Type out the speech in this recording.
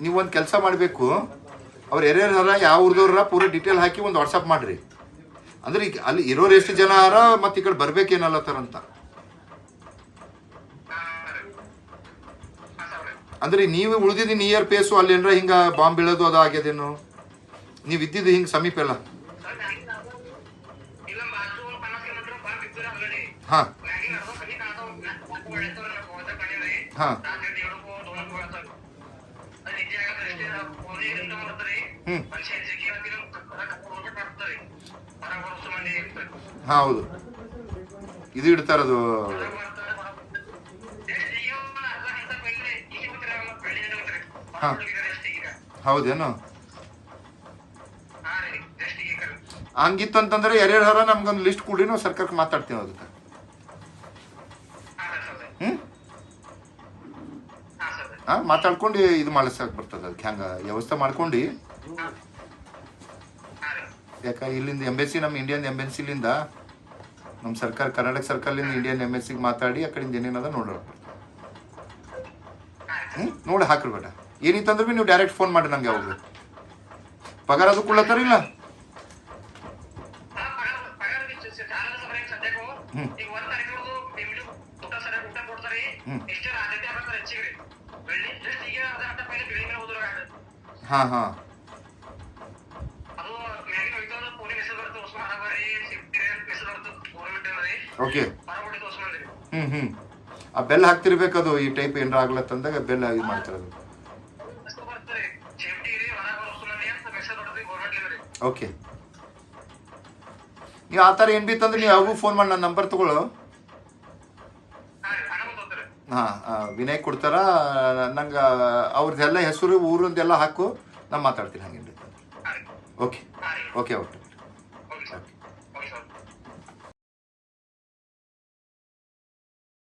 ನೀವೊಂದು ಕೆಲಸ ಮಾಡಬೇಕು, ಅವ್ರು ಯಾರ್ಯಾರ ಯಾವ ಊರ್ದವ್ರ ಪೂರ ಡೀಟೇಲ್ ಹಾಕಿ ಒಂದು ವಾಟ್ಸಪ್ ಮಾಡಿರಿ. ಅಂದ್ರೆ ಈಗ ಅಲ್ಲಿ ಇರೋರು ಎಷ್ಟು ಜನ ಆರ ಮತ್ತು ಈ ಕಡೆ ಬರ್ಬೇಕೇನಲ್ಲತ್ತಾರಂತ. ಅಂದ್ರೆ ನೀವು ಉಳಿದಿದ್ದು ನಿಯರ್ ಪ್ಲೇಸು ಅಲ್ಲಿ ಏನಾರ ಹಿಂಗೆ ಬಾಂಬ್ ಬೀಳೋದು ಅದು ಆಗ್ಯದೇನು? ನೀವು ಇದ್ದಿದ್ದು ಹಿಂಗೆ ಸಮೀಪ ಎಲ್ಲ? ಹಾಂ ಹಾಂ ಹೌದು, ಇದು ಇಡ್ತಾರದು. ಹಾಂ ಹೌದೇನು? ಹಂಗಿತ್ತಂತಂದ್ರೆ ಯಾರ್ಯಾರ ನಮ್ಗೊಂದು ಲಿಸ್ಟ್ ಕೊಡಿ, ನಾವು ಸರ್ಕಾರಕ್ಕೆ ಮಾತಾಡ್ತೀವಿ ಅದಕ್ಕೆ. ಹಾಂ ಮಾತಾಡ್ಕೊಂಡು ಇದು ಮಾಡಿಸಕ್ಕೆ ಬರ್ತದೆ. ಅದಕ್ಕೆ ಹೆಂಗೆ ವ್ಯವಸ್ಥೆ ಮಾಡ್ಕೊಂಡು, ಯಾಕೆ ಇಲ್ಲಿಂದ ಎಂಬೆಸಿ, ನಮ್ಮ ಇಂಡಿಯನ್ ಎಂಬೆಸಿಲಿಂದ ನಮ್ಮ ಸರ್ಕಾರ, ಕರ್ನಾಟಕ ಸರ್ಕಾರದಿಂದ ಇಂಡಿಯನ್ ಎಂಬೆಸಿಗೆ ಮಾತಾಡಿ ಆ ಕಡೆಯಿಂದ ಏನೇನದ ನೋಡೋಣ. ನೋಡಿ ಹಾಕ್ರಿ ಬೇಡ. ಏನಿತ್ತಂದ್ರೆ ಭೀ ನೀವು ಡೈರೆಕ್ಟ್ ಫೋನ್ ಮಾಡಿ ನಂಗೆ. ಯಾವಾಗ ಪಗಾರ ಅದು ಕೊಡ್ಲತ್ತಾರಿಲ್ಲ? ಹಾಂ ಹಾಂ ಓಕೆ. ಆ ಬೆಲ್ ಹಾಕ್ತಿರ್ಬೇಕದು. ಈ ಟೈಪ್ ಏನಾರ ಆಗ್ಲತ್ತಂದಾಗ ಬೆಲ್ ಇದು ಮಾಡ್ತಿರೋದು. ಓಕೆ. ನೀವು ಆ ಥರ ಏನು ಬಿತ್ತಂದ್ರೆ ನೀವು ಯಾವಾಗೂ ಫೋನ್ ಮಾಡಿ ನನ್ನ ನಂಬರ್ ತಗೊಳ್ಳೋ. ಹಾಂ ವಿನಯ್ ಕೊಡ್ತಾರ ನಂಗೆ. ಅವ್ರದ್ದೆಲ್ಲ ಹೆಸರು ಊರದ್ದೆಲ್ಲ ಹಾಕು, ನಾನು ಮಾತಾಡ್ತೀನಿ. ಹಂಗೇನು. Okay okay okay.